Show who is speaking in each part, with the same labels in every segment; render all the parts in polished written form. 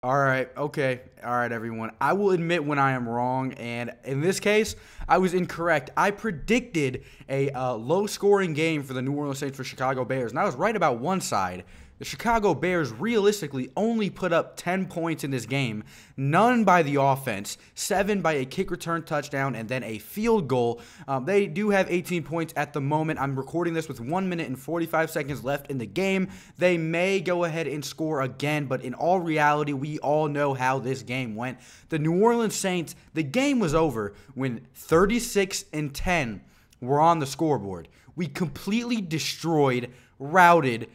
Speaker 1: All right, okay. All right, everyone. I will admit when I am wrong, and in this case, I was incorrect. I predicted a low-scoring game for the New Orleans Saints for Chicago Bears, and I was right about one side. The Chicago Bears realistically only put up 10 points in this game, none by the offense, 7 by a kick return touchdown, and then a field goal. They do have 18 points at the moment. I'm recording this with 1 minute and 45 seconds left in the game. They may go ahead and score again, but in all reality, we all know how this game went. The New Orleans Saints, the game was over when 36-10 were on the scoreboard. We completely destroyed, routed,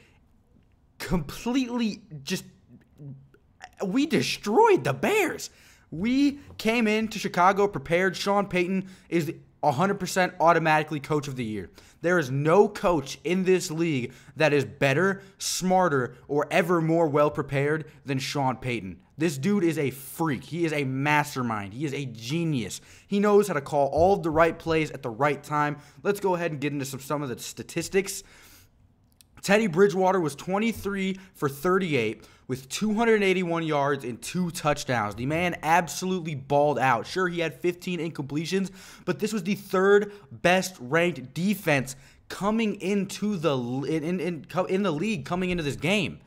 Speaker 1: we destroyed the Bears. We came into Chicago prepared. Sean Payton is 100% automatically coach of the year. There is no coach in this league that is better, smarter, or ever more well prepared than Sean Payton. This dude is a freak. He is a mastermind. He is a genius. He knows how to call all of the right plays at the right time. Let's go ahead and get into some of the statistics. Teddy Bridgewater was 23 for 38 with 281 yards and 2 touchdowns. The man absolutely balled out. Sure, he had 15 incompletions, but this was the third best ranked defense coming into the in the league coming into this game.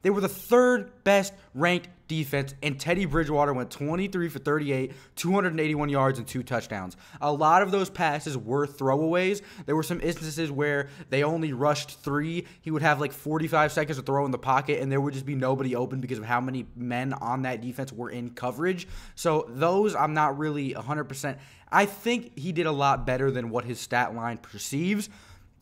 Speaker 1: They were the third best ranked defense, and Teddy Bridgewater went 23 for 38, 281 yards, and 2 touchdowns. A lot of those passes were throwaways. There were some instances where they only rushed 3. He would have like 45 seconds to throw in the pocket, and there would just be nobody open because of how many men on that defense were in coverage. So those I'm not really 100%. I think he did a lot better than what his stat line perceives.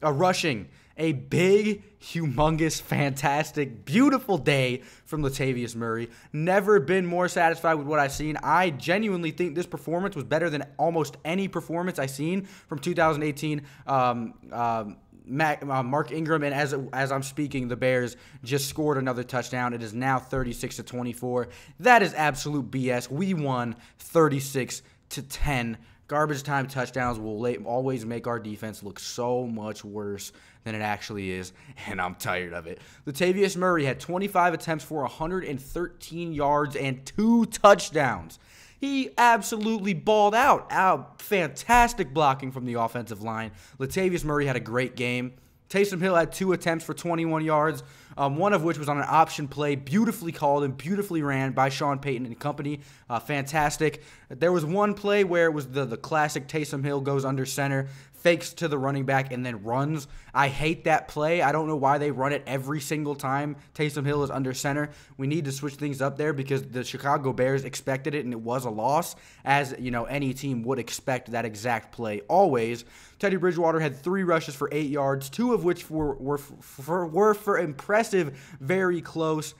Speaker 1: Rushing. A big, humongous, fantastic, beautiful day from Latavius Murray. Never been more satisfied with what I've seen. I genuinely think this performance was better than almost any performance I've seen from 2018. Mark Ingram, and as I'm speaking, the Bears just scored another touchdown. It is now 36-24. That is absolute BS. We won 36-10. Garbage time touchdowns will always make our defense look so much worse than it actually is, and I'm tired of it. Latavius Murray had 25 attempts for 113 yards and 2 touchdowns. He absolutely balled out. Fantastic blocking from the offensive line. Latavius Murray had a great game. Taysom Hill had 2 attempts for 21 yards, one of which was on an option play, beautifully called and beautifully ran by Sean Payton and company. Fantastic. There was one play where it was the classic Taysom Hill goes under center, fakes to the running back, and then runs. I hate that play. I don't know why they run it every single time Taysom Hill is under center. We need to switch things up there because the Chicago Bears expected it, and it was a loss, as you know any team would expect that exact play always. Teddy Bridgewater had 3 rushes for 8 yards, 2 of which were for impressive, very close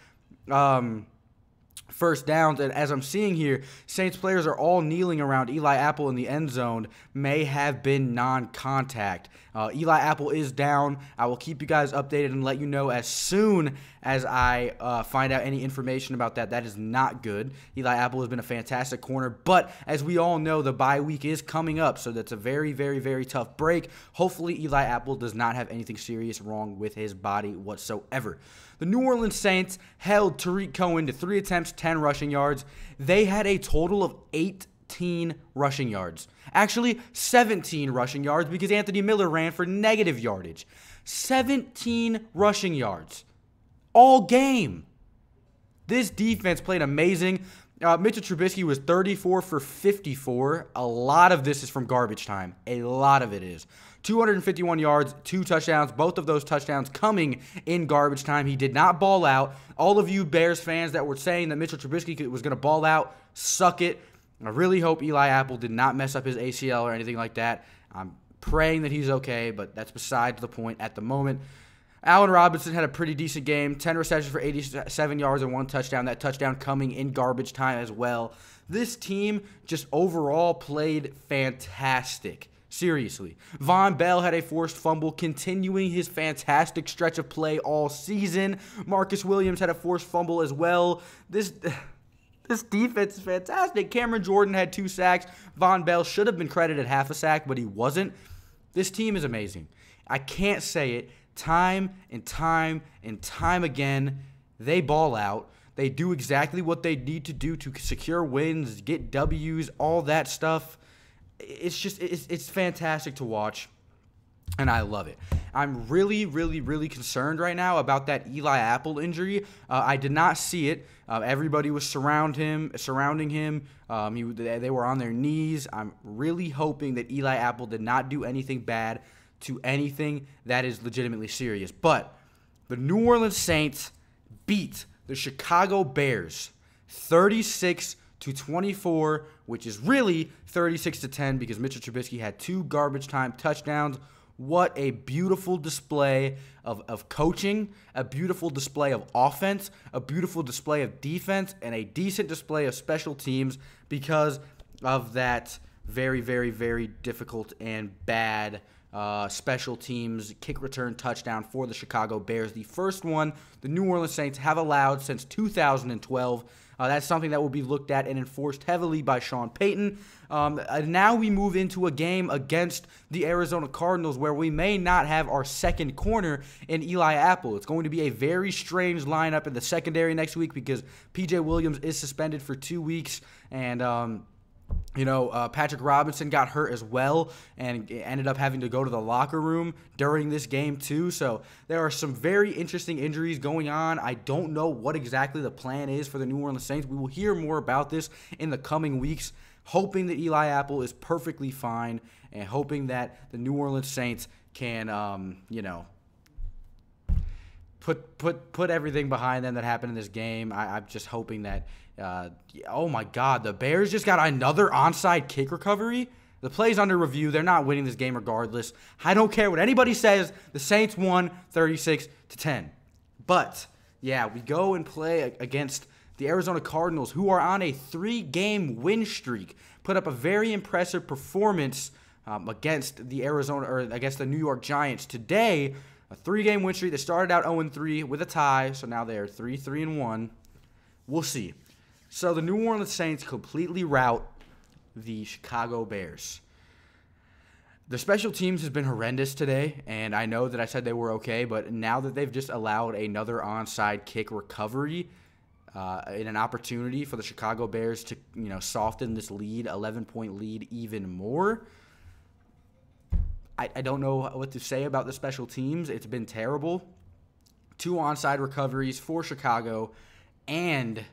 Speaker 1: first downs. And as I'm seeing here, Saints players are all kneeling around Eli Apple in the end zone. May have been non-contact. Eli Apple is down. I will keep you guys updated and let you know as soon as I find out any information about that. That is not good. Eli Apple has been a fantastic corner, but as we all know, the bye week is coming up, so that's a very, very, very tough break. Hopefully, Eli Apple does not have anything serious wrong with his body whatsoever. The New Orleans Saints held Tariq Cohen to 3 attempts, 10 rushing yards. They had a total of 18 rushing yards. Actually, 17 rushing yards because Anthony Miller ran for negative yardage. 17 rushing yards. All game. This defense played amazing. Mitchell Trubisky was 34 for 54. A lot of this is from garbage time. A lot of it is. 251 yards, 2 touchdowns, both of those touchdowns coming in garbage time. He did not ball out. All of you Bears fans that were saying that Mitchell Trubisky was going to ball out, suck it. I really hope Eli Apple did not mess up his ACL or anything like that. I'm praying that he's okay, but that's besides the point at the moment. Allen Robinson had a pretty decent game, 10 receptions for 87 yards and 1 touchdown. That touchdown coming in garbage time as well. This team just overall played fantastic. Seriously. Von Bell had a forced fumble, continuing his fantastic stretch of play all season. Marcus Williams had a forced fumble as well. This defense is fantastic. Cameron Jordan had 2 sacks. Von Bell should have been credited half a sack, but he wasn't. This team is amazing. I can't say it. Time and time and time again, they ball out. They do exactly what they need to do to secure wins, get W's, all that stuff. It's fantastic to watch. And I love it. I'm really, really, really concerned right now about that Eli Apple injury. I did not see it. Everybody was surrounding him. They were on their knees. I'm really hoping that Eli Apple did not do anything bad to anything that is legitimately serious. But the New Orleans Saints beat the Chicago Bears 36-24, which is really 36-10 because Mitchell Trubisky had 2 garbage time touchdowns. What a beautiful display of coaching, a beautiful display of offense, a beautiful display of defense, and a decent display of special teams because of that very, very, very difficult and bad special teams kick return touchdown for the Chicago Bears. The first one the New Orleans Saints have allowed since 2012. That's something that will be looked at and enforced heavily by Sean Payton. Now we move into a game against the Arizona Cardinals where we may not have our second corner in Eli Apple. It's going to be a very strange lineup in the secondary next week because P.J. Williams is suspended for 2 weeks, and Patrick Robinson got hurt as well and ended up having to go to the locker room during this game too. So there are some very interesting injuries going on. I don't know what exactly the plan is for the New Orleans Saints. We will hear more about this in the coming weeks, hoping that Eli Apple is perfectly fine and hoping that the New Orleans Saints can, put everything behind them that happened in this game. I'm just hoping that oh my God, the Bears just got another onside kick recovery. The play's under review. They're not winning this game regardless. I don't care what anybody says. The Saints won 36-10. But yeah, we go and play against the Arizona Cardinals, who are on a 3-game win streak. Put up a very impressive performance against the New York Giants today. A 3-game win streak that started out 0-3 with a tie, so now they're 3-3-1. We'll see. So the New Orleans Saints completely rout the Chicago Bears. The special teams has been horrendous today, and I know that I said they were okay, but now that they've just allowed another onside kick recovery in an opportunity for the Chicago Bears to, soften this lead, 11-point lead even more, I don't know what to say about the special teams. It's been terrible. 2 onside recoveries for Chicago and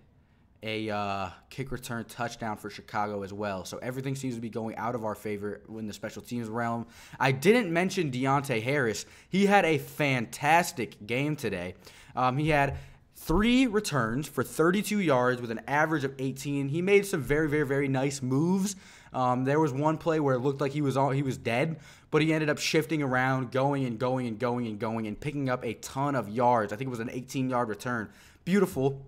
Speaker 1: a kick return touchdown for Chicago as well. So everything seems to be going out of our favor in the special teams realm. I didn't mention Deonte Harris. He had a fantastic game today. He had 3 returns for 32 yards with an average of 18. He made some very, very, very nice moves. There was one play where it looked like he was dead, but he ended up shifting around, going and picking up a ton of yards. I think it was an 18-yard return. Beautiful.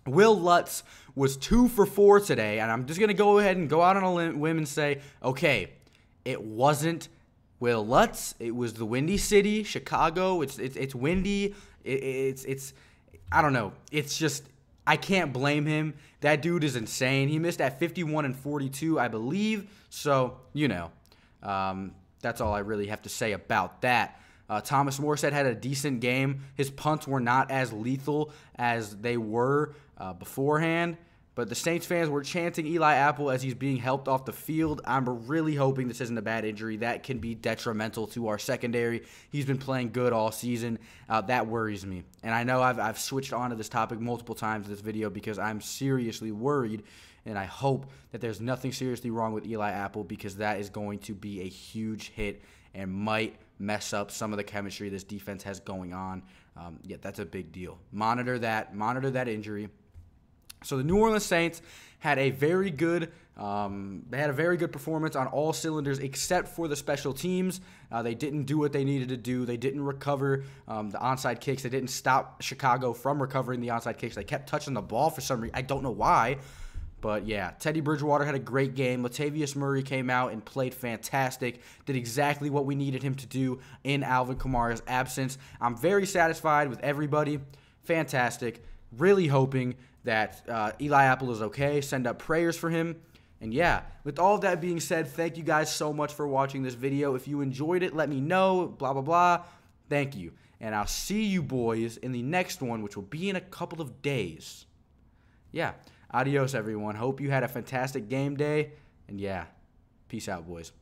Speaker 1: Will Lutz was 2 for 4 today, and I'm just going to go ahead and go out on a limb and say, okay, it wasn't Will Lutz. It was the Windy City, Chicago. It's windy. It's I don't know. It's just, I can't blame him. That dude is insane. He missed at 51 and 42, I believe. So, that's all I really have to say about that. Thomas Morstead had a decent game. His punts were not as lethal as they were beforehand, but the Saints fans were chanting Eli Apple as he's being helped off the field. I'm really hoping this isn't a bad injury. That can be detrimental to our secondary. He's been playing good all season. That worries me. And I know I've switched on to this topic multiple times in this video because I'm seriously worried, and I hope that there's nothing seriously wrong with Eli Apple because that is going to be a huge hit and might mess up some of the chemistry this defense has going on. That's a big deal. Monitor that injury. So the New Orleans Saints had a very good performance on all cylinders except for the special teams. They didn't do what they needed to do. They didn't recover the onside kicks. They didn't stop Chicago from recovering the onside kicks. They kept touching the ball for some reason. I don't know why. But, yeah, Teddy Bridgewater had a great game. Latavius Murray came out and played fantastic, did exactly what we needed him to do in Alvin Kamara's absence. I'm very satisfied with everybody. Fantastic. Really hoping that Eli Apple is okay. Send up prayers for him. And, yeah, with all of that being said, thank you guys so much for watching this video. If you enjoyed it, let me know. Blah, blah, blah. Thank you. And I'll see you boys in the next one, which will be in a couple of days. Yeah, adios, everyone. Hope you had a fantastic game day. And yeah, peace out, boys.